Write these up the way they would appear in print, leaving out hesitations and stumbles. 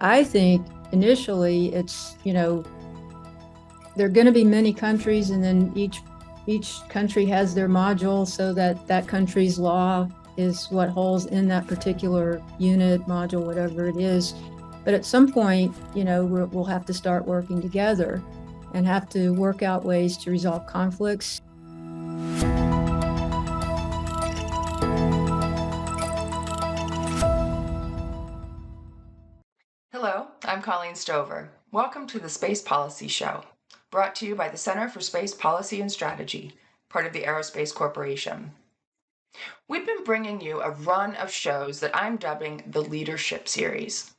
I think initially it's, there are going to be many countries, and then each country has their module, so that country's law is what holds in that particular unit, module, whatever it is. But at some point, we'll have to start working together and have to work out ways to resolve conflicts. Hello, I'm Colleen Stover. Welcome to the Space Policy Show, brought to you by the Center for Space Policy and Strategy, part of the Aerospace Corporation. We've been bringing you a run of shows that I'm dubbing the Leadership Series.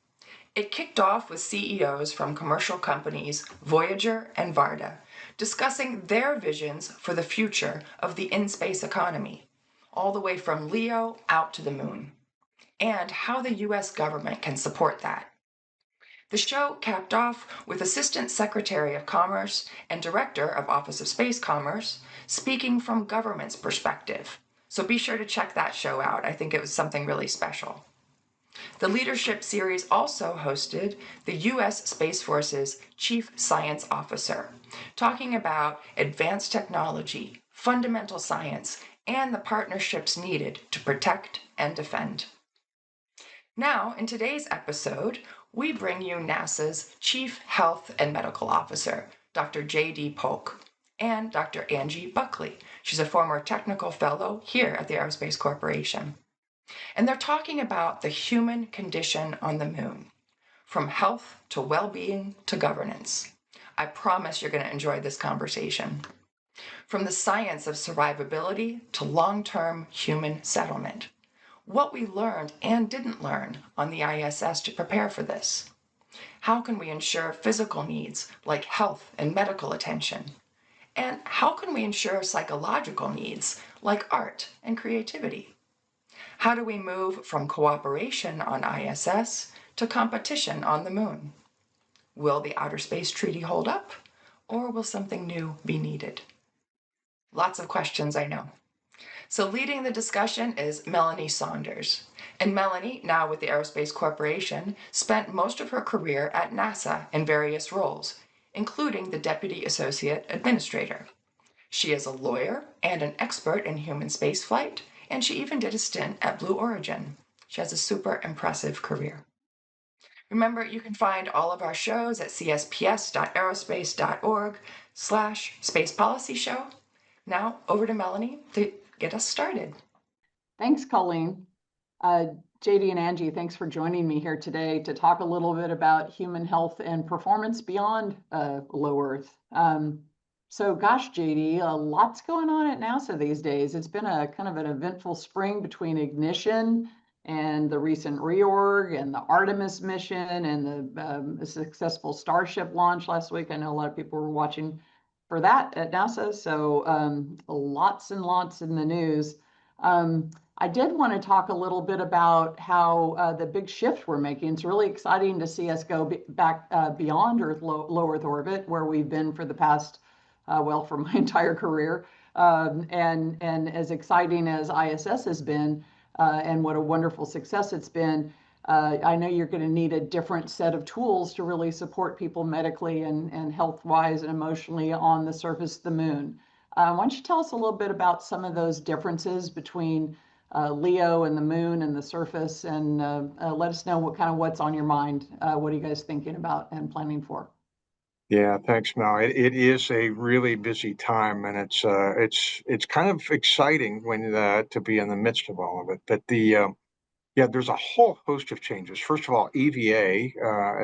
It kicked off with CEOs from commercial companies Voyager and Varda, discussing their visions for the future of the in-space economy, all the way from LEO out to the moon, and how the US government can support that. The show capped off with Assistant Secretary of Commerce and Director of Office of Space Commerce speaking from government's perspective. So be sure to check that show out. I think it was something really special. The Leadership Series also hosted the U.S. Space Force's Chief Science Officer, talking about advanced technology, fundamental science, and the partnerships needed to protect and defend. Now, in today's episode, we bring you NASA's Chief Health and Medical Officer, Dr. J.D. Polk, and Dr. Angie Bukley. She's a former technical fellow here at the Aerospace Corporation. And they're talking about the human condition on the moon, from health to well-being to governance. I promise you're going to enjoy this conversation. From the science of survivability to long-term human settlement. What we learned and didn't learn on the ISS to prepare for this. How can we ensure physical needs like health and medical attention? And how can we ensure psychological needs like art and creativity? How do we move from cooperation on ISS to competition on the moon? Will the Outer Space Treaty hold up, or will something new be needed? Lots of questions, I know. So leading the discussion is Melanie Saunders. And Melanie, now with the Aerospace Corporation, spent most of her career at NASA in various roles, including the Deputy Associate Administrator. She is a lawyer and an expert in human spaceflight, and she even did a stint at Blue Origin. She has a super impressive career. Remember, you can find all of our shows at csps.aerospace.org/Space Policy Show. Now, over to Melanie to get us started. Thanks, Colleen. JD and Angie, thanks for joining me here today to talk a little bit about human health and performance beyond low Earth. So gosh, JD, lots going on at NASA these days. It's been a kind of an eventful spring between Ignition and the recent reorg and the Artemis mission and the successful Starship launch last week. I know a lot of people were watching for that at NASA, so lots and lots in the news. I did want to talk a little bit about how the big shift we're making. It's really exciting to see us go back beyond Earth, low Earth orbit, where we've been for the past, for my entire career. And as exciting as ISS has been, and what a wonderful success it's been, I know you're going to need a different set of tools to really support people medically and health-wise and emotionally on the surface of the moon. Why don't you tell us a little bit about some of those differences between LEO and the moon and the surface, and let us know what's on your mind. What are you guys thinking about and planning for? Yeah, thanks, Mel. It is a really busy time, and it's kind of exciting when to be in the midst of all of it. But there's a whole host of changes. First of all, EVA,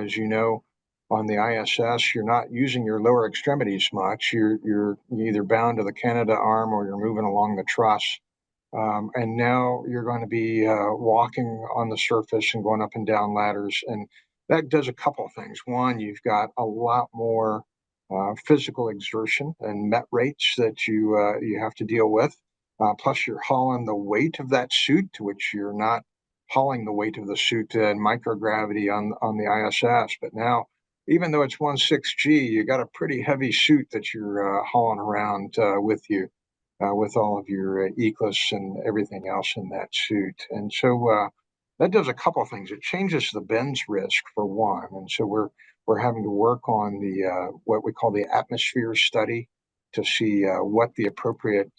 as you know, on the ISS, you're not using your lower extremities much. You're either bound to the Canada arm or you're moving along the truss. And now you're going to be walking on the surface and going up and down ladders. And that does a couple of things. One, you've got a lot more physical exertion and met rates that you have to deal with. Plus, you're hauling the weight of that suit, to which you're not hauling the weight of the suit in microgravity on the ISS. But now, even though it's 16G, you got a pretty heavy suit that you're hauling around with you. With all of your eclipse and everything else in that suit. And so that does a couple of things. It changes the bends risk for one, and so we're having to work on the what we call the atmosphere study to see what the appropriate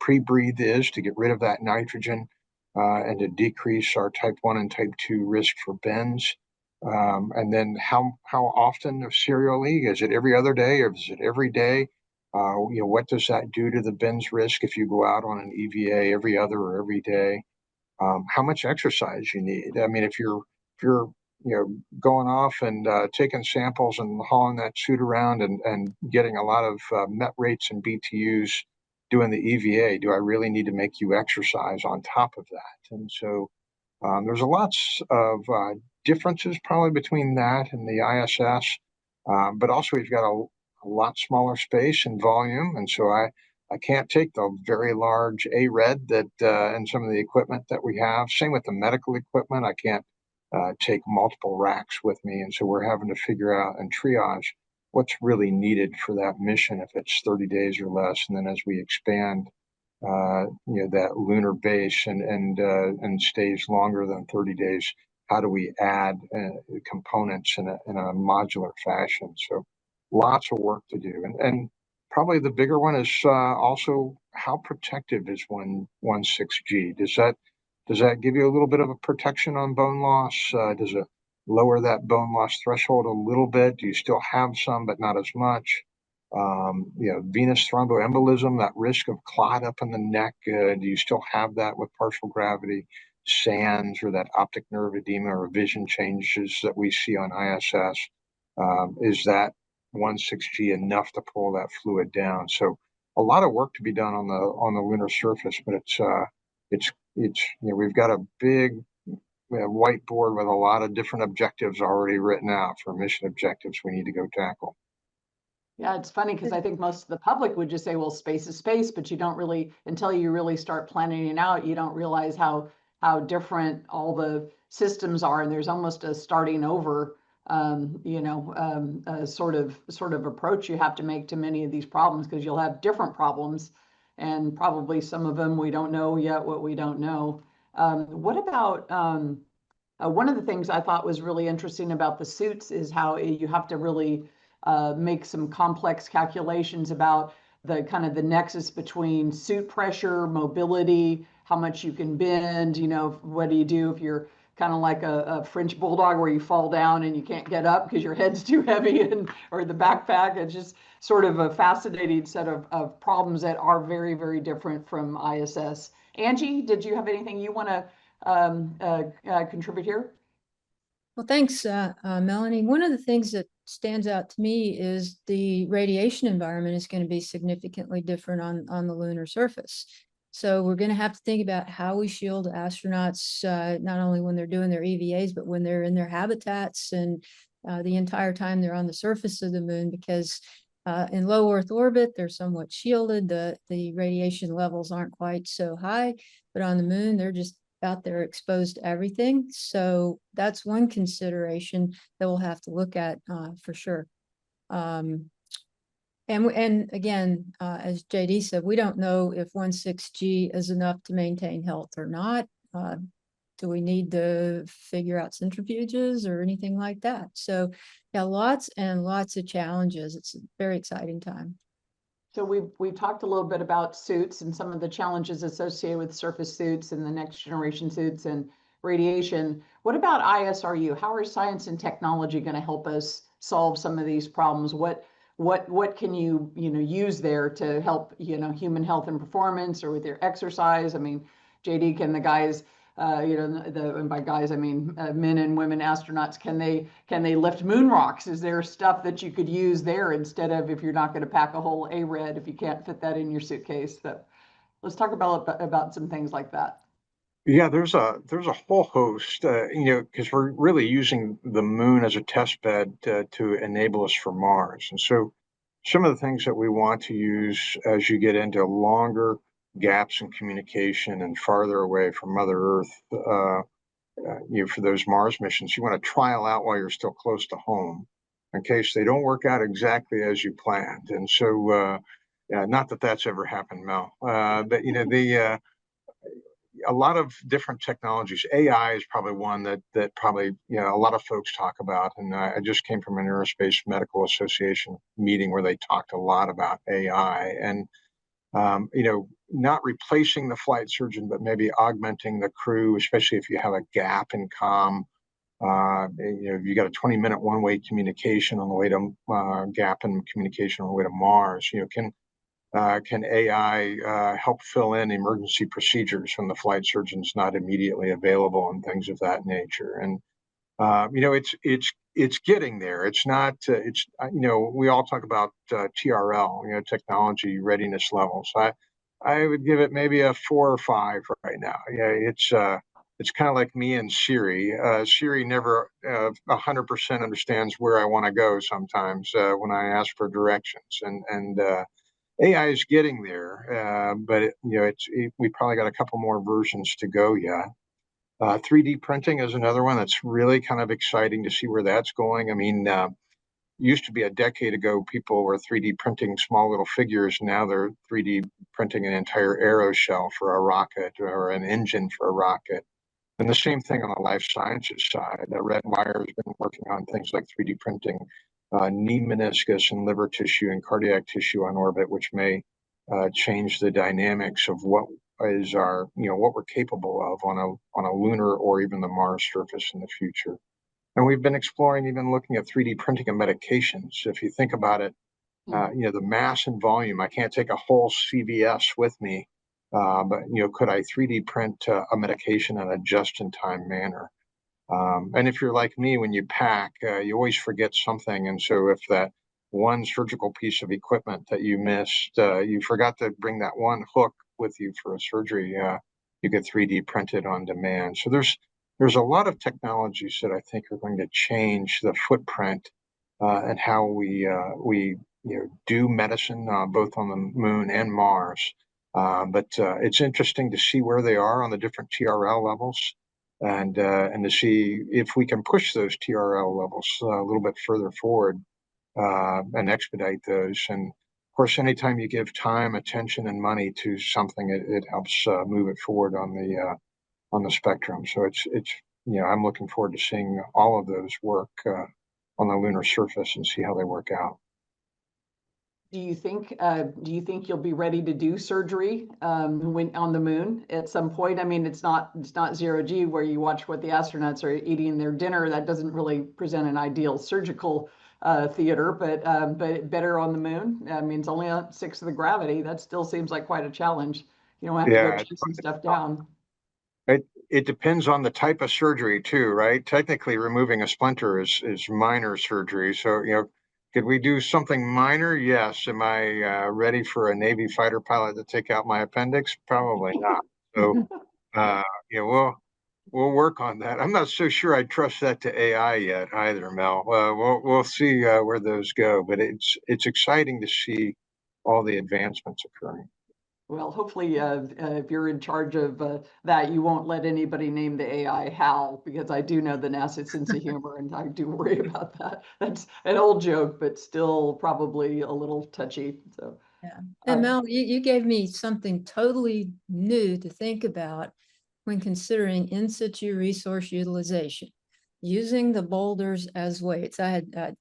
pre-breathe is to get rid of that nitrogen and to decrease our type 1 and type 2 risk for bends. And then how often serially? Is it every other day or is it every day? What does that do to the bends risk if you go out on an EVA every other or every day? How much exercise you need? I mean, if you're going off and taking samples and hauling that suit around and getting a lot of MET rates and BTUs doing the EVA, do I really need to make you exercise on top of that? And so there's a lots of differences probably between that and the ISS, but also we've got a lot smaller space and volume, and so I can't take the very large ARED that and some of the equipment that we have. Same with the medical equipment. I can't take multiple racks with me, and so we're having to figure out and triage what's really needed for that mission if it's 30 days or less, and then as we expand that lunar base and stays longer than 30 days, how do we add components in a modular fashion? So lots of work to do, and probably the bigger one is also how protective is 1,6G? Does that give you a little bit of a protection on bone loss? Does it lower that bone loss threshold a little bit? Do you still have some, but not as much? Venous thromboembolism, that risk of clot up in the neck, do you still have that with partial gravity? SANS, or that optic nerve edema or vision changes that we see on ISS, is that 1,6G enough to pull that fluid down? So a lot of work to be done on the lunar surface, but it's we've got a big whiteboard with a lot of different objectives already written out for mission objectives we need to go tackle. Yeah, it's funny because I think most of the public would just say, well, space is space, but you don't really, until you really start planning it out, you don't realize how different all the systems are, and there's almost a starting over, sort of approach you have to make to many of these problems, because you'll have different problems, and probably some of them we don't know yet what we don't know. What about one of the things I thought was really interesting about the suits is how you have to really make some complex calculations about the kind of the nexus between suit pressure, mobility, how much you can bend, what do you do if you're kind of like a French bulldog where you fall down and you can't get up because your head's too heavy, or the backpack. It's just sort of a fascinating set of problems that are very, very different from ISS. Angie, did you have anything you want to contribute here? Well, thanks, Melanie. One of the things that stands out to me is the radiation environment is going to be significantly different on the lunar surface. So we're going to have to think about how we shield astronauts, not only when they're doing their EVAs, but when they're in their habitats and the entire time they're on the surface of the moon, because in low Earth orbit, they're somewhat shielded. The radiation levels aren't quite so high, but on the moon, they're just out there exposed to everything. So that's one consideration that we'll have to look at for sure. And again, as JD said, we don't know if 1,6G is enough to maintain health or not. Do we need to figure out centrifuges or anything like that? So yeah, lots and lots of challenges. It's a very exciting time. So we've talked a little bit about suits and some of the challenges associated with surface suits and the next generation suits and radiation. What about ISRU? How are science and technology going to help us solve some of these problems? What can you use there to help human health and performance, or with your exercise? I mean, JD, can the guys and by guys I mean men and women astronauts, can they lift moon rocks? Is there stuff that you could use there instead of, if you're not going to pack a whole ARED, if you can't fit that in your suitcase? So let's talk about some things like that. Yeah, there's a whole host, because we're really using the moon as a test bed to enable us for Mars. And so some of the things that we want to use as you get into longer gaps in communication and farther away from Mother Earth, for those Mars missions, you want to trial out while you're still close to home in case they don't work out exactly as you planned. And so, not that that's ever happened, Mel, but a lot of different technologies. AI is probably one that probably a lot of folks talk about. And I just came from an Aerospace Medical Association meeting where they talked a lot about AI and not replacing the flight surgeon, but maybe augmenting the crew, especially if you have a gap in comm. If you got a 20-minute one-way communication on the way to gap in communication on the way to Mars, can AI help fill in emergency procedures when the flight surgeon's not immediately available and things of that nature? And it's getting there. It's not. We all talk about TRL, technology readiness levels. I would give it maybe a 4 or 5 right now. Yeah, it's kind of like me and Siri. Siri never 100% understands where I want to go sometimes when I ask for directions, and AI is getting there, but we probably got a couple more versions to go yet. 3D printing is another one that's really kind of exciting to see where that's going. I mean, used to be a decade ago, people were 3D printing small little figures. Now they're 3D printing an entire aeroshell for a rocket or an engine for a rocket. And the same thing on the life sciences side. Red Wire has been working on things like 3D printing knee meniscus and liver tissue and cardiac tissue on orbit, which may change the dynamics of what is what we're capable of on a lunar or even the Mars surface in the future. And we've been exploring, even looking at 3D printing of medications. If you think about it, the mass and volume, I can't take a whole CVS with me, but could I 3D print a medication in a just-in-time manner? And if you're like me, when you pack, you always forget something. And so if that one surgical piece of equipment that you missed, you forgot to bring that one hook with you for a surgery, you could 3D print it on demand. So there's a lot of technologies that I think are going to change the footprint and how we do medicine, both on the moon and Mars. But it's interesting to see where they are on the different TRL levels, and to see if we can push those TRL levels a little bit further forward and expedite those. And of course, anytime you give time, attention, and money to something, it helps move it forward on the spectrum. So it's I'm looking forward to seeing all of those work on the lunar surface and see how they work out. Do you think you'll be ready to do surgery when on the moon at some point? I mean, it's not zero G where you watch what the astronauts are eating their dinner. That doesn't really present an ideal surgical theater, but better on the moon. I mean, it's only a 1/6 of the gravity. That still seems like quite a challenge. You don't have to go chasing stuff down. It depends on the type of surgery too, right? Technically, removing a splinter is minor surgery. So, could we do something minor? Yes. Am I ready for a Navy fighter pilot to take out my appendix? Probably not. So, we'll work on that. I'm not so sure I trust that to AI yet either, Mel. We'll see where those go, but it's exciting to see all the advancements occurring. Well, hopefully, if you're in charge of that, you won't let anybody name the AI Hal, because I do know the NASA sense of humor, and I do worry about that. That's an old joke, but still probably a little touchy. So, yeah. And Mel, you gave me something totally new to think about when considering in situ resource utilization, using the boulders as weights. That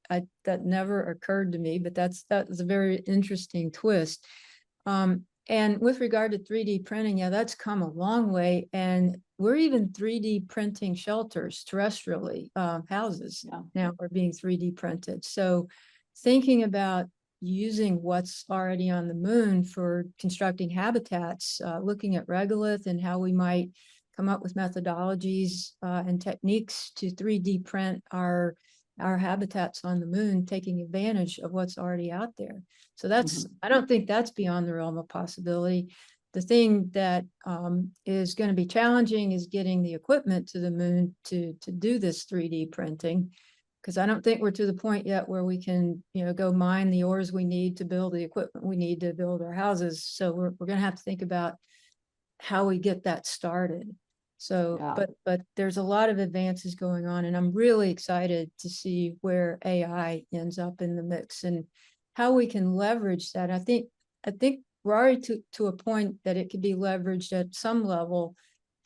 never occurred to me, but that was a very interesting twist. And with regard to 3D printing, yeah, that's come a long way. And we're even 3D printing shelters terrestrially. Houses now are being 3D printed. So thinking about using what's already on the moon for constructing habitats, looking at regolith and how we might come up with methodologies and techniques to 3D print our habitats on the moon, taking advantage of what's already out there. So that's, I don't think that's beyond the realm of possibility. The thing that is going to be challenging is getting the equipment to the moon to do this 3D printing, because I don't think we're to the point yet where we can, go mine the ores we need to build the equipment we need to build our houses. So we're going to have to think about how we get that started. So, but there's a lot of advances going on, and I'm really excited to see where AI ends up in the mix and how we can leverage that. I think we're already to a point that it could be leveraged at some level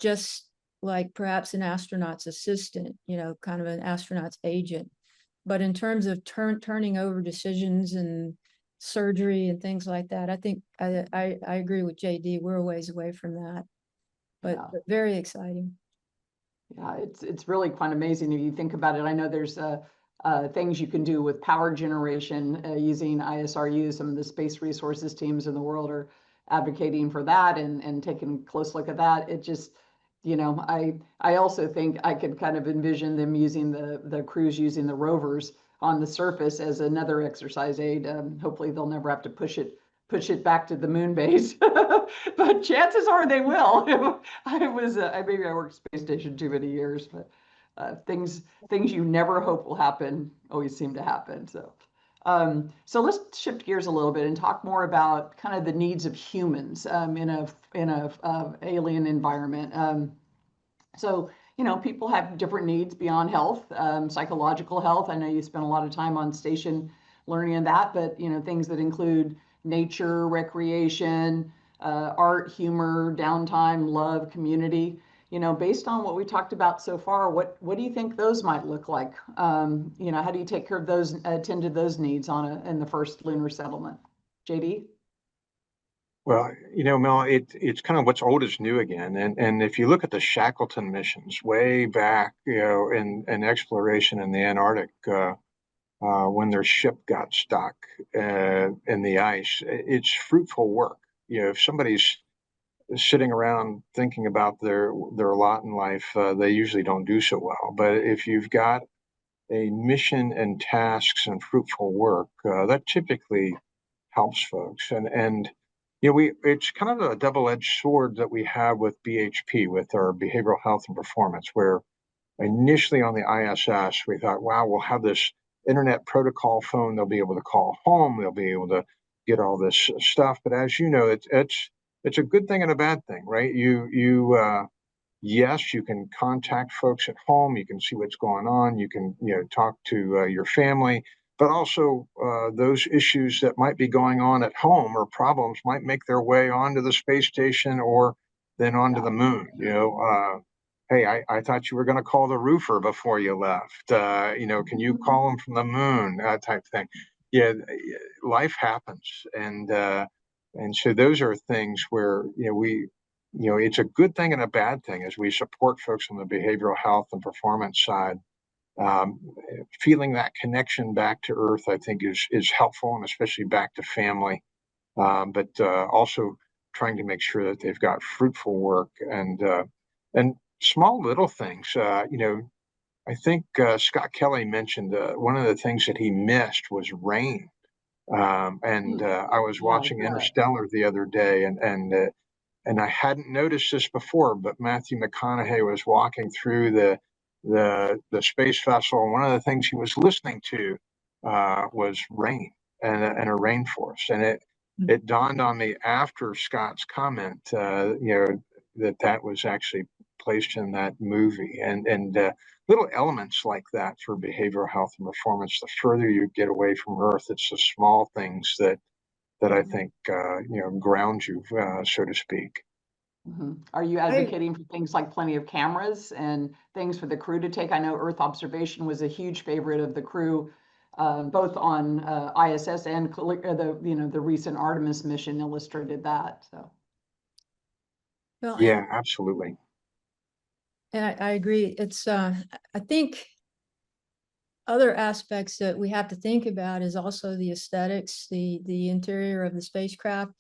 just like perhaps an astronaut's assistant, kind of an astronaut's agent. But in terms of turning over decisions and surgery and things like that, I think I agree with JD. We're a ways away from that, but very exciting. Yeah, it's really quite amazing if you think about it. I know there's things you can do with power generation using ISRU. Some of the space resources teams in the world are advocating for that and taking a close look at that. It just, I also think I could kind of envision them using the crews using the rovers on the surface as another exercise aid. Hopefully they'll never have to push it back to the moon base, but chances are they will. Maybe I worked space station too many years, but things you never hope will happen always seem to happen. So let's shift gears a little bit and talk more about kind of the needs of humans in a alien environment. So people have different needs beyond health, psychological health. I know you spend a lot of time on station learning in that, but things that include nature, recreation, art, humor, downtime, love, community. Based on what we talked about so far, what do you think those might look like? How do you take care of those, attend to those needs in the first lunar settlement? JD? Well, Mel, it's kind of what's old is new again. And if you look at the Shackleton missions way back, in exploration in the Antarctic, when their ship got stuck in the ice, it's fruitful work. If somebody's sitting around thinking about their lot in life, they usually don't do so well. But if you've got a mission and tasks and fruitful work, that typically helps folks. And it's kind of a double-edged sword that we have with BHP, with our behavioral health and performance, where initially on the ISS, we thought, wow, we'll have this internet protocol phone. They'll be able to call home. They'll be able to get all this stuff. But as you know, it's a good thing and a bad thing, right? Yes, you can contact folks at home. You can see what's going on. You can, talk to your family, but also those issues that might be going on at home or problems might make their way onto the space station or then onto the moon. Hey, I thought you were going to call the roofer before you left. Can you call him from the moon? Type thing. Yeah, life happens, and so those are things where it's a good thing and a bad thing as we support folks on the behavioral health and performance side. Um, Feeling that connection back to Earth, I think, is helpful, and especially back to family. But also trying to make sure that they've got fruitful work and small little things. I think Scott Kelly mentioned one of the things that he missed was rain. And I was watching Interstellar the other day, and I hadn't noticed this before, but Matthew McConaughey was walking through the space vessel, and one of the things he was listening to was rain and a rainforest, and it dawned on me after Scott's comment, that was actually placed in that movie, and little elements like that for behavioral health and performance. The further you get away from Earth, it's the small things that I think ground you, so to speak. Mm-hmm. Are you advocating for things like plenty of cameras and things for the crew to take? I know Earth observation was a huge favorite of the crew, both on ISS and the recent Artemis mission illustrated that. So, Well, yeah, absolutely. And I agree. It's I think other aspects that we have to think about is also the aesthetics, the interior of the spacecraft,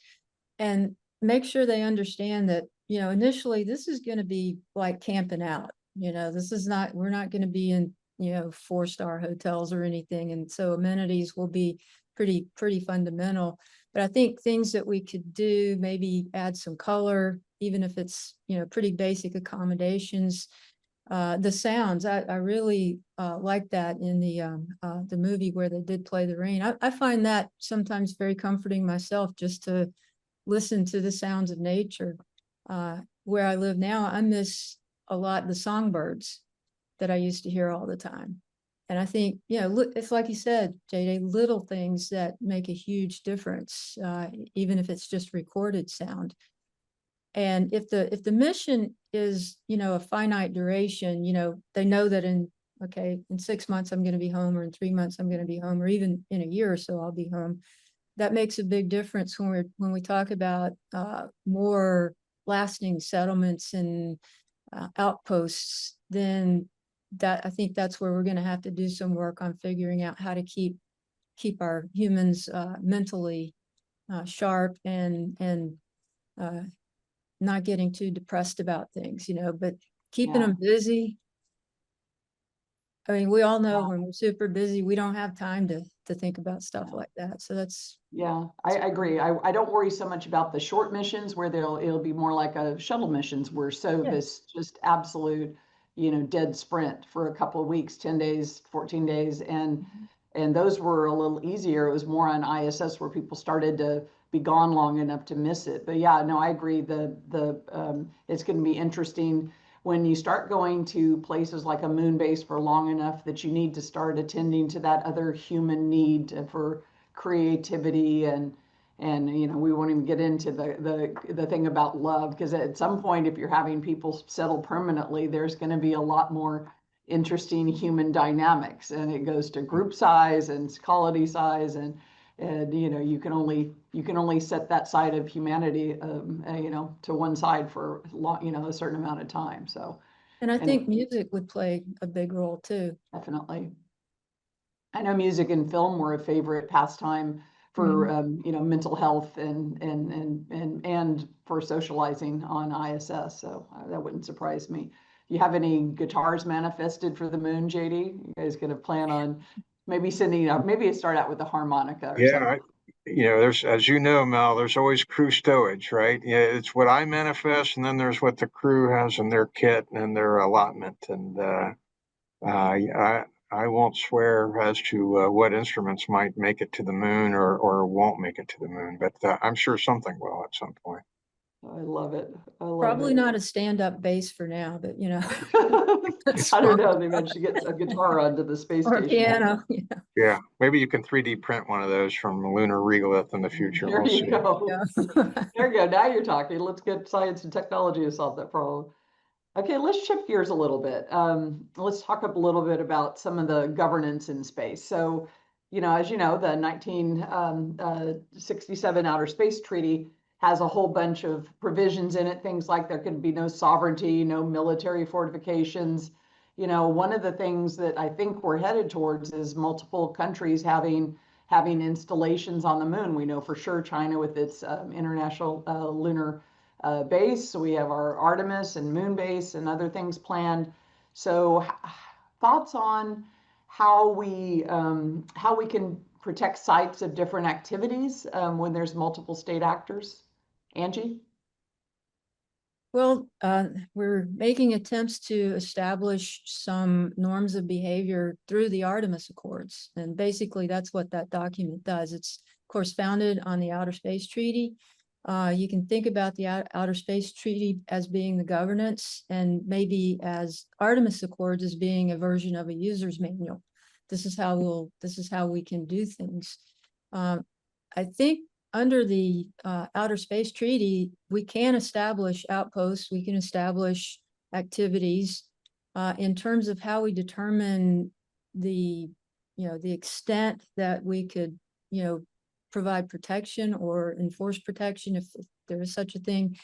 and make sure they understand that, initially this is going to be like camping out. This is not, we're not going to be in, 4-star hotels or anything. And so amenities will be pretty fundamental. But I think things that we could do, maybe add some color, even if it's, pretty basic accommodations. The sounds, I really like that in the movie where they did play the rain. I find that sometimes very comforting myself, just to listen to the sounds of nature. Where I live now, I miss a lot the songbirds that I used to hear all the time. And I think, it's like you said, JD, little things that make a huge difference, even if it's just recorded sound. And if the mission is, a finite duration, they know that in 6 months I'm going to be home, or in 3 months I'm going to be home, or even in a year or so I'll be home. That makes a big difference when we talk about more lasting settlements and outposts. Then I think that's where we're going to have to do some work on figuring out how to keep our humans mentally sharp and not getting too depressed about things, but keeping them busy. I mean, we all know when we're super busy, we don't have time to think about stuff like that. So that's. Yeah, I agree. I don't worry so much about the short missions where it'll be more like a shuttle missions where this just absolute, dead sprint for a couple of weeks, 10 days, 14 days. And those were a little easier. It was more on ISS where people started to be gone long enough to miss it. But yeah, no, I agree. It's going to be interesting when you start going to places like a moon base for long enough that you need to start attending to that other human need for creativity and we won't even get into the thing about love, because at some point, if you're having people settle permanently, there's going to be a lot more interesting human dynamics, and it goes to group size and quality size, and you can only set that side of humanity to one side for a certain amount of time. So, and I think music would play a big role too. Definitely. I know music and film were a favorite pastime for mental health and for socializing on ISS. So that wouldn't surprise me. Do you have any guitars manifested for the moon, JD? You guys gonna plan on maybe sending up? Maybe start out with a harmonica or something. There's, as you know, Mel, there's always crew stowage, right? Yeah, it's what I manifest, and then there's what the crew has in their kit and their allotment, and I won't swear as to what instruments might make it to the moon or won't make it to the moon, but I'm sure something will at some point. I love it. Probably not a stand-up bass for now, but I don't know. They managed to get a guitar onto the space or station. Piano. Yeah, maybe you can 3D print one of those from lunar regolith in the future. There you go. Yeah. There you go. Now you're talking. Let's get science and technology to solve that problem. Okay, let's shift gears a little bit. Let's talk a little bit about some of the governance in space. So, as you know, the 1967 Outer Space Treaty has a whole bunch of provisions in it, things like there can be no sovereignty, no military fortifications. One of the things that I think we're headed towards is multiple countries having installations on the moon. We know for sure China with its international lunar base. So we have our Artemis and moon base and other things planned. So thoughts on how we can protect sites of different activities when there's multiple state actors? Angie? Well, we're making attempts to establish some norms of behavior through the Artemis Accords. And basically, that's what that document does. It's, of course, founded on the Outer Space Treaty. You can think about the Outer Space Treaty as being the governance, and maybe as Artemis Accords as being a version of a user's manual. This is how we can do things. I think under the Outer Space Treaty, we can establish outposts, we can establish activities in terms of how we determine the extent that we could, provide protection or enforce protection if there is such a thing.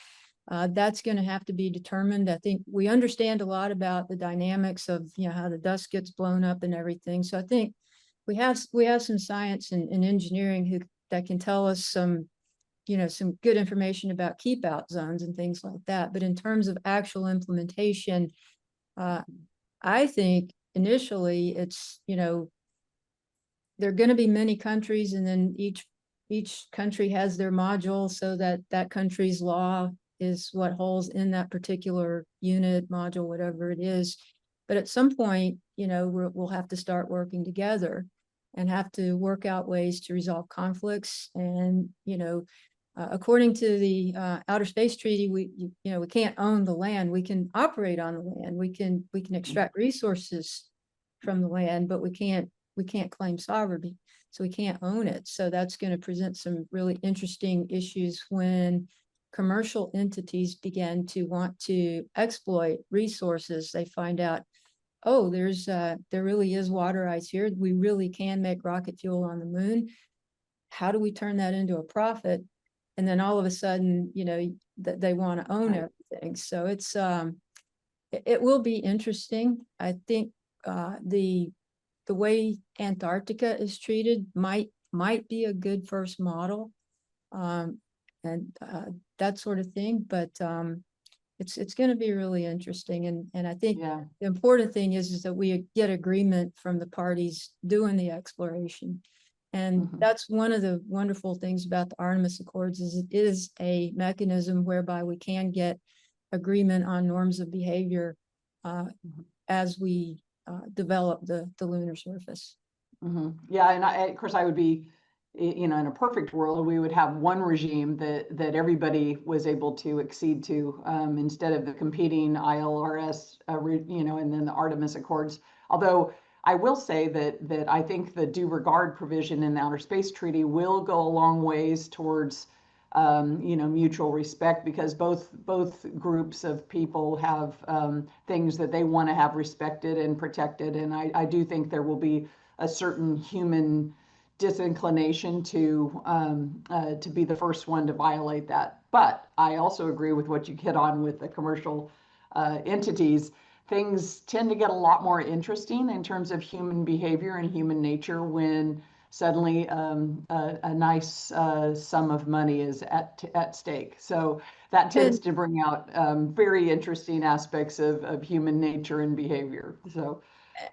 That's going to have to be determined. I think we understand a lot about the dynamics of, how the dust gets blown up and everything. So I think we have some science and engineering that can tell us some good information about keep out zones and things like that. But in terms of actual implementation, I think initially it's, there are going to be many countries, and then each country has their module, so that country's law is what holds in that particular unit, module, whatever it is. But at some point, we'll have to start working together and have to work out ways to resolve conflicts. And, according to the Outer Space Treaty, we can't own the land. We can operate on the land. We can extract resources from the land, but we can't claim sovereignty. So we can't own it. So that's going to present some really interesting issues when commercial entities begin to want to exploit resources, they find out, oh, there really is water ice here. We really can make rocket fuel on the moon. How do we turn that into a profit? And then all of a sudden, they want to own everything. So it will be interesting. I think the way Antarctica is treated might be a good first model, and that sort of thing. But it's going to be really interesting. And I think the important thing is that we get agreement from the parties doing the exploration. And that's one of the wonderful things about the Artemis Accords is it is a mechanism whereby we can get agreement on norms of behavior as we develop the lunar surface. Yeah, and of course I would be, in a perfect world, we would have one regime that everybody was able to accede to, instead of the competing ILRS, and then the Artemis Accords. Although I will say that I think the due regard provision in the Outer Space Treaty will go a long ways towards mutual respect, because both groups of people have things that they want to have respected and protected. And I do think there will be a certain human disinclination to be the first one to violate that. But I also agree with what you hit on with the commercial entities. Things tend to get a lot more interesting in terms of human behavior and human nature when suddenly a nice sum of money is at stake. So that tends to bring out very interesting aspects of human nature and behavior. So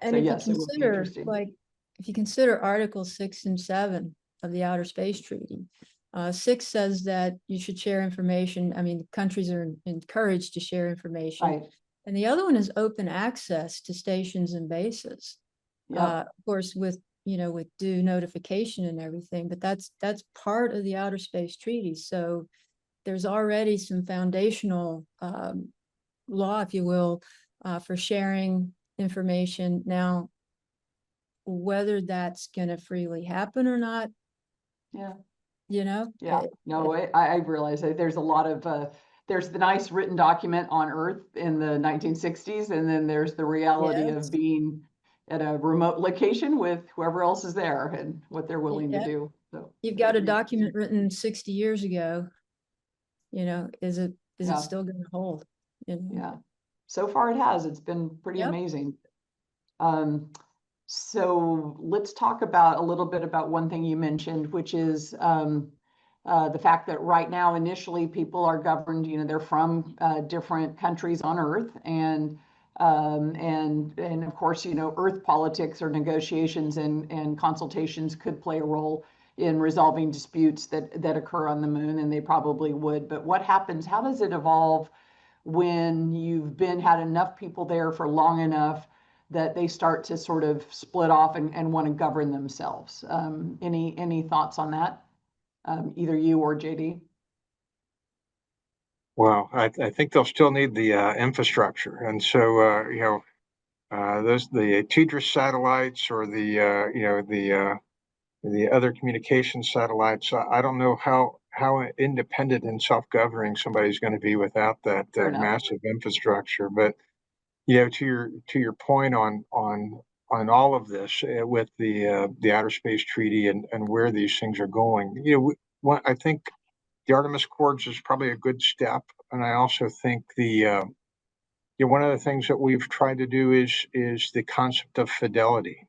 yes, it will be interesting. If you consider Article 6 and 7 of the Outer Space Treaty, 6 says that you should share information. I mean, countries are encouraged to share information. Right. And the other one is open access to stations and bases. Of course, with due notification and everything, but that's part of the Outer Space Treaty. So there's already some foundational law, if you will, for sharing information. Now, whether that's going to freely happen or not, I realize that there's a lot of there's the nice written document on Earth in the 1960s, and then there's the reality of being at a remote location with whoever else is there and what they're willing to do. So you've got a document written 60 years ago. Is it still going to hold? Yeah. So far it has. It's been pretty amazing. So let's talk about a little bit about one thing you mentioned, which is the fact that right now, initially, people are governed, they're from different countries on Earth, and of course, Earth politics or negotiations and consultations could play a role in resolving disputes that occur on the moon, and they probably would. But what happens? How does it evolve when you've had enough people there for long enough that they start to sort of split off and want to govern themselves? Any thoughts on that? Either you or JD? Well, I think they'll still need the infrastructure, and so those the TDRS satellites or the other communication satellites. I don't know how independent and self-governing somebody's going to be without that massive infrastructure. But to your point on all of this with the Outer Space Treaty and where these things are going, I think the Artemis Accords is probably a good step, and I also think one of the things that we've tried to do is the concept of fidelity.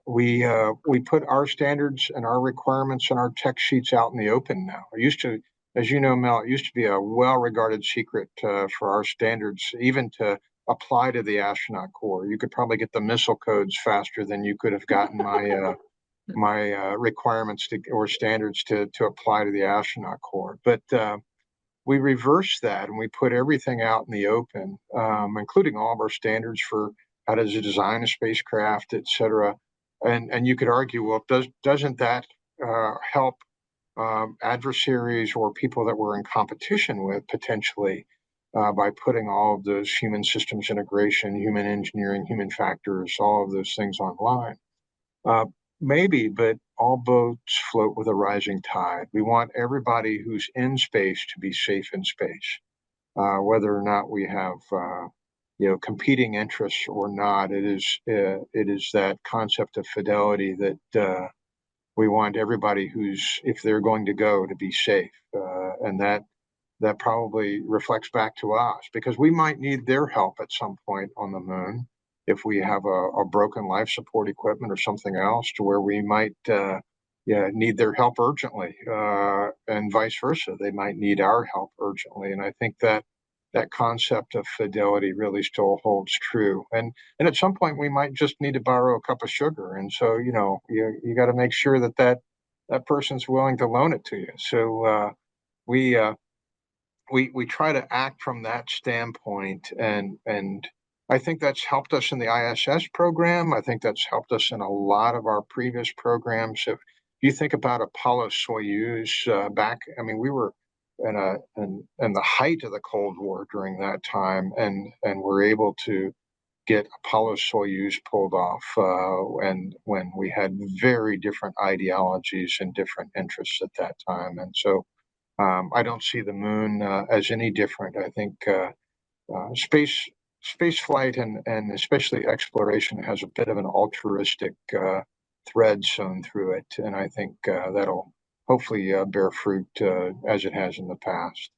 We put our standards and our requirements and our tech sheets out in the open now. It used to, as you know, Mel, it used to be a well-regarded secret for our standards, even to apply to the astronaut corps. You could probably get the missile codes faster than you could have gotten my requirements or standards to apply to the astronaut corps. But we reversed that and we put everything out in the open, including all of our standards for how to design a spacecraft, et cetera. And you could argue, well, doesn't that help adversaries or people that we're in competition with potentially by putting all of those human systems integration, human engineering, human factors, all of those things online? maybe, but all boats float with a rising tide. We want everybody who's in space to be safe in space, whether or not we have competing interests or not. It is that concept of fidelity that we want everybody who's, if they're going to go, to be safe, and that probably reflects back to us, because we might need their help at some point on the moon if we have a broken life support equipment or something else, to where we might need their help urgently, and vice versa. They might need our help urgently. And I think that concept of fidelity really still holds true. And at some point we might just need to borrow a cup of sugar. And so, you got to make sure that person's willing to loan it to you. So we we try to act from that standpoint, and I think that's helped us in the ISS program. I think that's helped us in a lot of our previous programs. If you think about Apollo Soyuz, back, I mean, we were in the height of the Cold War during that time, and we're able to get Apollo Soyuz pulled off, and when we had very different ideologies and different interests at that time. And so I don't see the moon as any different. I think space flight and especially exploration has a bit of an altruistic thread sewn through it, and I think that'll hopefully bear fruit as it has in the past.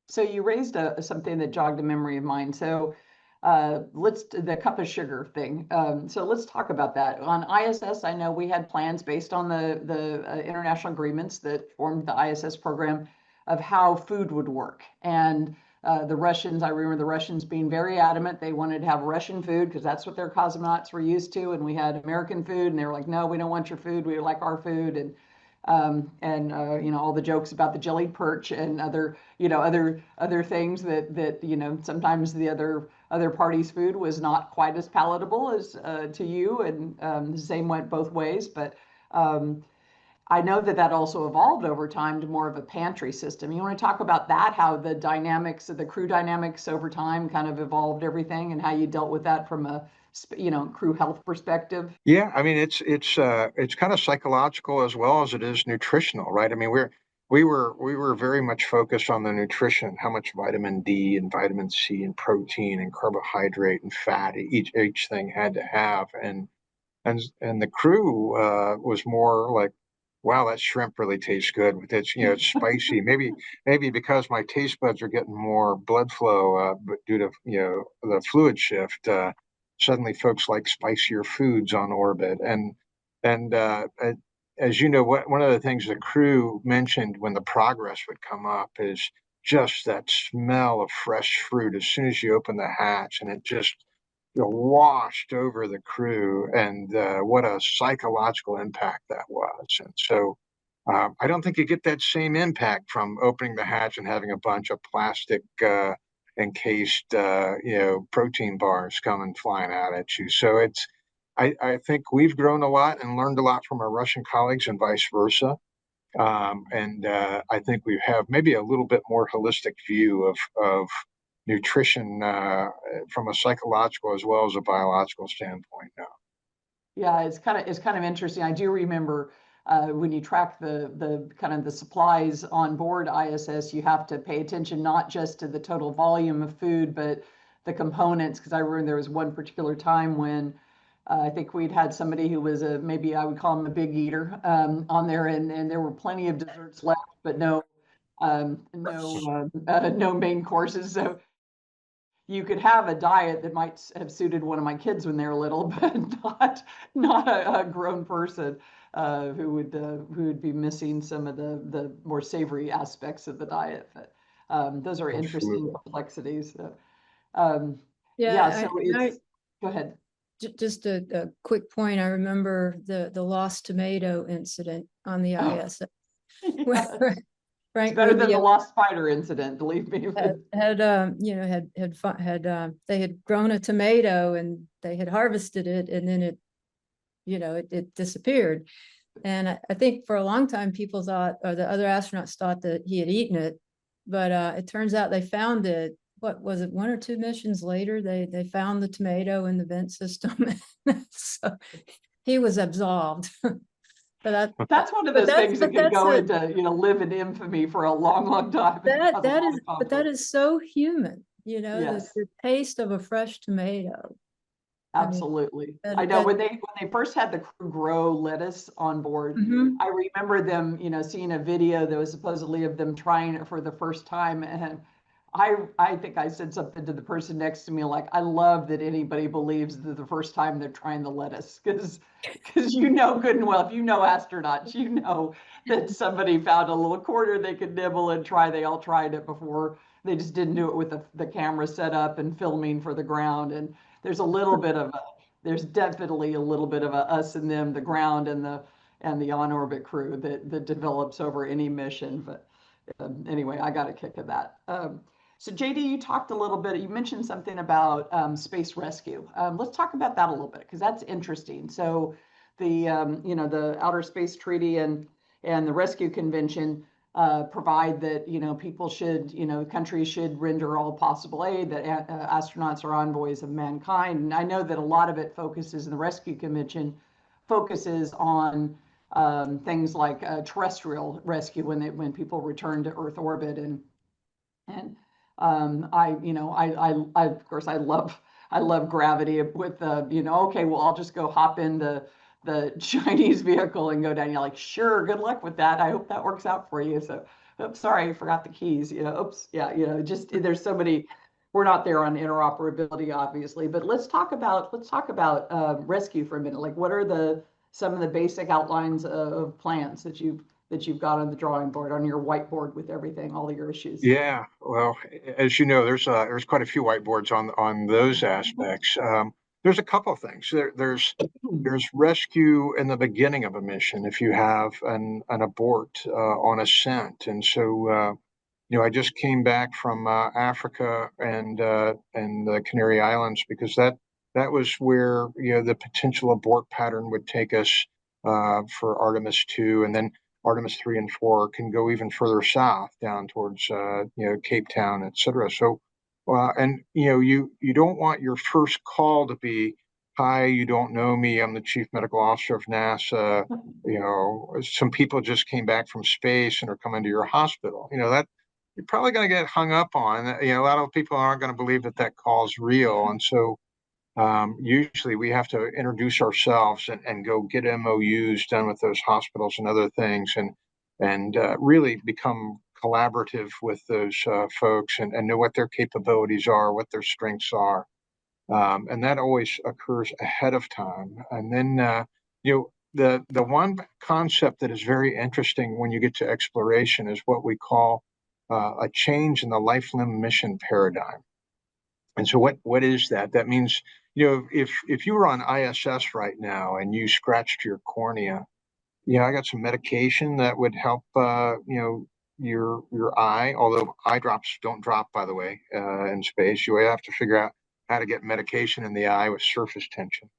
So you raised something that jogged a memory of mine. So the cup of sugar thing. So let's talk about that. On ISS, I know we had plans based on the international agreements that formed the ISS program of how food would work. And the Russians, I remember the Russians being very adamant. They wanted to have Russian food because that's what their cosmonauts were used to. And we had American food, and they were like, no, we don't want your food. We like our food. And all the jokes about the jellied perch and other things that sometimes the other party's food was not quite as palatable as to you, and the same went both ways. But I know that also evolved over time to more of a pantry system. You want to talk about that, how the dynamics of the crew dynamics over time kind of evolved everything, and how you dealt with that from a crew health perspective? Yeah, I mean, it's kind of psychological as well as it is nutritional, right? I mean, we were very much focused on the nutrition, how much vitamin D and vitamin C and protein and carbohydrate and fat each thing had to have, and the crew was more like, wow, that shrimp really tastes good. It's spicy. Maybe because my taste buds are getting more blood flow, but due to the fluid shift, suddenly folks like spicier foods on orbit. And as you know, one of the things the crew mentioned when the progress would come up is just that smell of fresh fruit as soon as you open the hatch, and it just washed over the crew, and what a psychological impact that was. And so I don't think you get that same impact from opening the hatch and having a bunch of plastic encased protein bars coming flying out at you. So I think we've grown a lot and learned a lot from our Russian colleagues and vice versa. And I think we have maybe a little bit more holistic view of nutrition from a psychological as well as a biological standpoint now. Yeah, it's kind of interesting. I do remember when you track the kind of the supplies on board ISS, you have to pay attention not just to the total volume of food, but the components. Because I remember there was one particular time when I think we'd had somebody who was maybe I would call him a big eater on there, and there were plenty of desserts left, but no main courses. So you could have a diet that might have suited one of my kids when they were little, but not a grown person who would be missing some of the more savory aspects of the diet. But those are interesting complexities. So, go ahead. Just a quick point. I remember the lost tomato incident on the ISS. It's better than the lost spider incident, believe me. They had grown a tomato and they had harvested it, and then it disappeared. And I think for a long time people thought, or the other astronauts thought, that he had eaten it, but it turns out they found it. What was it, 1 or 2 missions later? They found the tomato in the vent system. So he was absolved. That's one of those things that could go into, live in infamy for a long, long time. But that is so human, Yes. the taste of a fresh tomato. Absolutely. I know when they first had the crew grow lettuce on board, I remember them, seeing a video that was supposedly of them trying it for the first time. And I think I said something to the person next to me, like, I love that anybody believes that the first time they're trying the lettuce, because good and well, if astronauts, that somebody found a little quarter they could nibble and try. They all tried it before. They just didn't do it with the camera set up and filming for the ground. And there's there's definitely a little bit of a us and them, the ground and the on-orbit crew that develops over any mission. But anyway, I got a kick of that. So JD, you talked a little bit, you mentioned something about space rescue. Let's talk about that a little bit, because that's interesting. So the Outer Space Treaty and the Rescue Convention provide that, people should, countries should render all possible aid, that astronauts are envoys of mankind. And I know that a lot of it focuses in the Rescue Convention, focuses on things like terrestrial rescue when people return to Earth orbit. And of course, I love gravity with okay, well, I'll just go hop in the Chinese vehicle and go down. You're like, sure, good luck with that. I hope that works out for you. So, oops, sorry, I forgot the keys. Oops, yeah, just there's so many. We're not there on interoperability, obviously, but let's talk about rescue for a minute. Like, what are some of the basic outlines of plans that you've got on the drawing board, on your whiteboard with everything, all of your issues? Yeah, well, as you know, there's quite a few whiteboards on those aspects. There's a couple of things. There's rescue in the beginning of a mission if you have an abort on ascent, and so I just came back from Africa and the Canary Islands, because that was where the potential abort pattern would take us for Artemis 2, and then Artemis 3 and 4 can go even further south down towards Cape Town, etc. So, and you don't want your first call to be, "Hi, you don't know me. I'm the chief medical officer of NASA. Some people just came back from space and are coming to your hospital." That you're probably going to get hung up on. A lot of people aren't going to believe that call is real, and so usually we have to introduce ourselves and go get MOUs done with those hospitals and other things, and really become collaborative with those folks and know what their capabilities are, what their strengths are, and that always occurs ahead of time. And then the one concept that is very interesting when you get to exploration is what we call a change in the life limb mission paradigm. And so what is that? That means, if you were on ISS right now and you scratched your cornea, I got some medication that would help, your eye, although eye drops don't drop, by the way, in space. You have to figure out how to get medication in the eye with surface tension.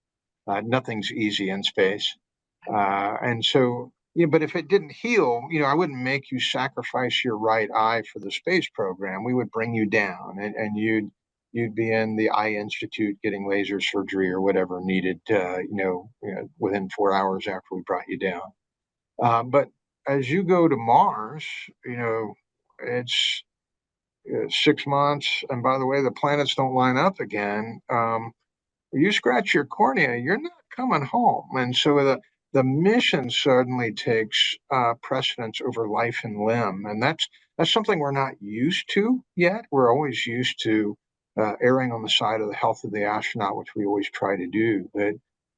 Nothing's easy in space. And so, but if it didn't heal, I wouldn't make you sacrifice your right eye for the space program. We would bring you down, and you'd be in the eye institute getting laser surgery or whatever needed, within 4 hours after we brought you down. But as you go to Mars, it's 6 months, and by the way, the planets don't line up again. You scratch your cornea, you're not coming home. And so the mission suddenly takes precedence over life and limb. And that's something we're not used to yet. We're always used to erring on the side of the health of the astronaut, which we always try to do. But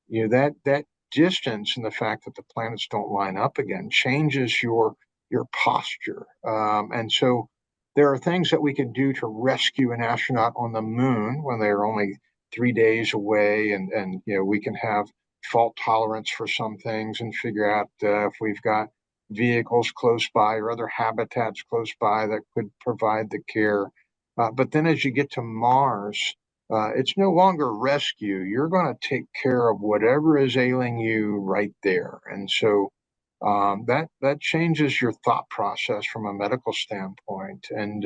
that distance and the fact that the planets don't line up again changes your posture. And so there are things that we can do to rescue an astronaut on the moon when they're only 3 days away, and we can have fault tolerance for some things and figure out if we've got vehicles close by or other habitats close by that could provide the care. But then as you get to Mars, it's no longer rescue. You're going to take care of whatever is ailing you right there. And so that changes your thought process from a medical standpoint. And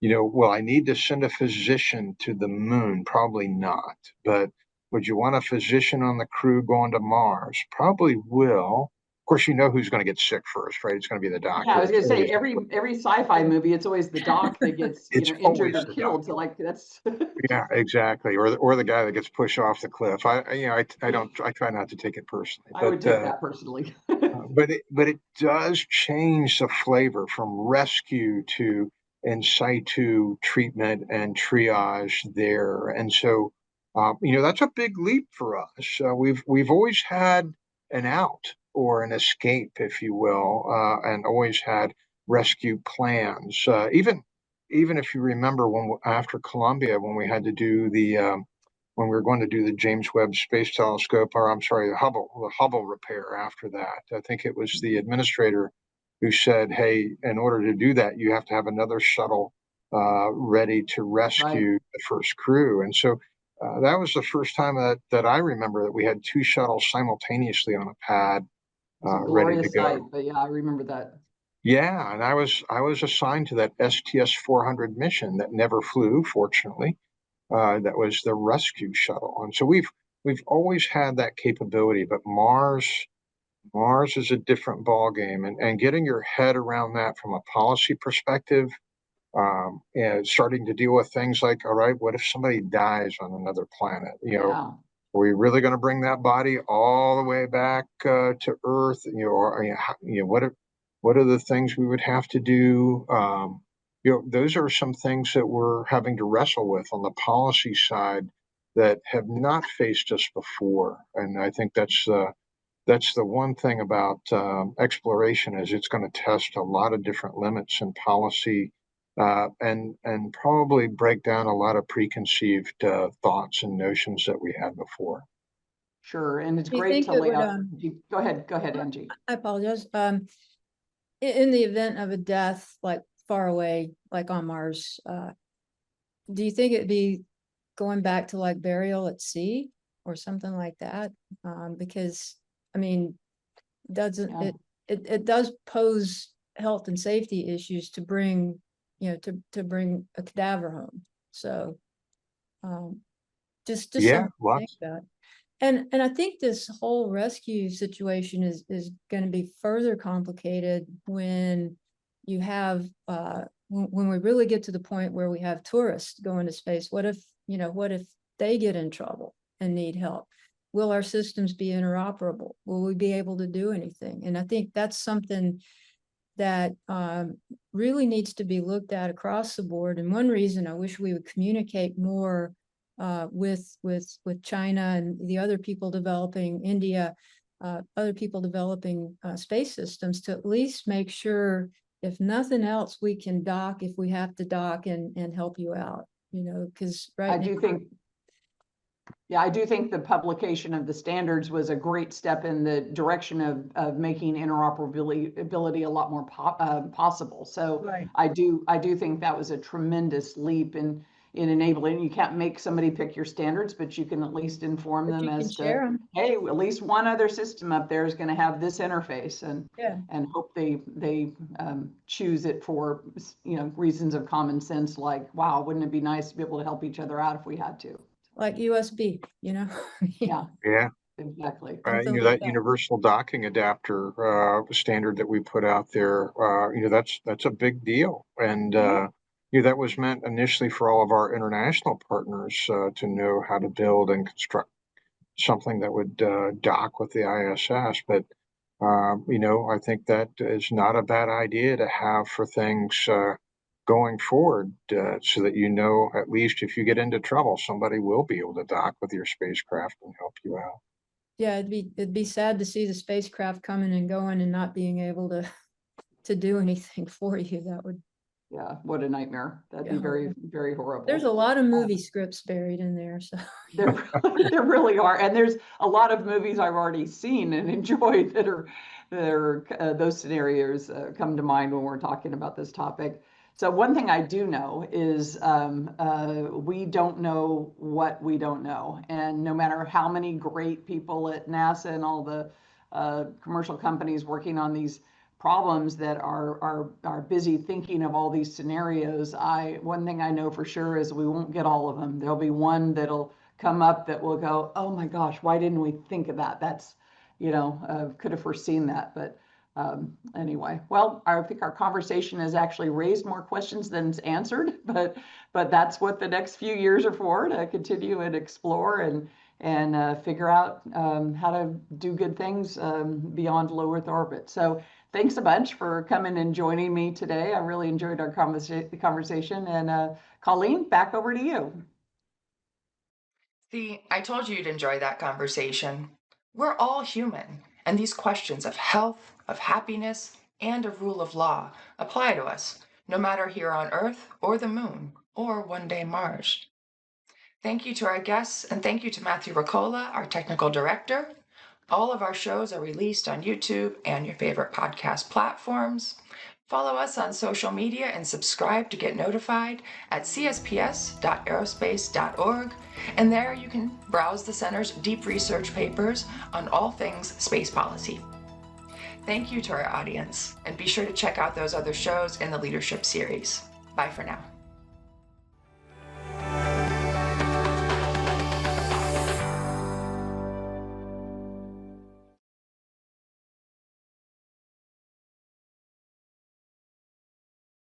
will I need to send a physician to the moon? Probably not. But Would you want a physician on the crew going to Mars? Probably will. Of course, you know who's going to get sick first, right? It's going to be the doctor. Yeah, I was going to say It's every sci-fi movie, it's always the doc that gets injured always or the killed. doctor. So like that's Yeah, exactly. Or the guy that gets pushed off the cliff. I try not to take it personally, I would take that personally. but it does change the flavor from rescue to in situ treatment and triage there. And so, that's a big leap for us. We've always had an out or an escape, if you will, and always had rescue plans. Even if you remember when after Columbia, when we had to do when we were going to do the James Webb Space Telescope, or I'm sorry, the Hubble repair after that. I think it was the administrator who said, "Hey, in order to do that, you have to have another shuttle ready to Right. rescue the first crew." And so that was the first time that I remember that we had two shuttles simultaneously on a pad It's a ready to glorious sight, go. but yeah, I remember that. Yeah, and I was assigned to that STS 400 mission that never flew, fortunately. That was the rescue shuttle. And so we've always had that capability, but Mars is a different ball game, and getting your head around that from a policy perspective, and starting to deal with things like, all right, what if somebody dies on another planet? Yeah. Are we really going to bring that body all the way back to Earth? Or what are the things we would have to do? Those are some things that we're having to wrestle with on the policy side that have not faced us before. And I think that's the one thing about exploration is it's going to test a lot of different limits in policy, and probably break down a lot of preconceived thoughts and notions that we had before. Sure. And it's Do you great think to it lay would, out. Go ahead, Angie. I apologize. In the event of a death, like far away, like on Mars, do you think it'd be going back to like burial at sea or something like that? Because I mean, doesn't Yeah. it does pose health and safety issues to bring, to bring a cadaver home. So just Yeah, something to think lots. about. And I think this whole rescue situation is going to be further complicated when you have when we really get to the point where we have tourists going to space. What if they get in trouble and need help? Will our systems be interoperable? Will we be able to do anything? And I think that's something that really needs to be looked at across the board. And one reason I wish we would communicate more with China and the other people developing India, other people developing space systems, to at least make sure, if nothing else, we can dock if we have to dock and help you out. Because right now, I do think the publication of the standards was a great step in the direction of making interoperability a lot more possible. So right. I do think that was a tremendous leap in enabling. You can't make somebody pick your standards, but you can at least inform But them you can as share to, them. hey, at least one other system up there is going to have this interface, Yeah. and hope they choose it for reasons of common sense, like, wow, wouldn't it be nice to be able to help each other out if we had to? Like USB, Yeah, Yeah. exactly. something like That that. universal docking adapter standard that we put out there, that's a big deal. And that was meant initially for all of our international partners to know how to build and construct something that would dock with the ISS. But I think that is not a bad idea to have for things going forward, so that at least if you get into trouble, somebody will be able to dock with your spacecraft and help you out. Yeah, it'd be sad to see the spacecraft coming and going and not being able to do anything for you. That would Yeah, what a nightmare. That'd be be very, horrible. very horrible. There's a lot of movie scripts buried in there, so There, there really are, and there's a lot of movies I've already seen and enjoyed that are those scenarios come to mind when we're talking about this topic. So one thing I do know is we don't know what we don't know, and no matter how many great people at NASA and all the commercial companies working on these problems that are busy thinking of all these scenarios, one thing I know for sure is we won't get all of them. There'll be one that'll come up that will go, oh my gosh, why didn't we think of that? That's, could have foreseen that. But anyway, well, I think our conversation has actually raised more questions than it's answered, but that's what the next few years are for, to continue and explore and figure out how to do good things beyond low Earth orbit. So thanks a bunch for coming and joining me today. I really enjoyed our conversation. And Colleen, back over to you. See, I told you you'd enjoy that conversation. We're all human, and these questions of health, of happiness, and of rule of law apply to us, no matter here on Earth or the Moon, or one day Mars. Thank you to our guests, and thank you to Matthew Ricola, our technical director. All of our shows are released on YouTube and your favorite podcast platforms. Follow us on social media and subscribe to get notified at csps.aerospace.org. And there you can browse the Center's deep research papers on all things space policy. Thank you to our audience, and be sure to check out those other shows in the Leadership series. Bye for now.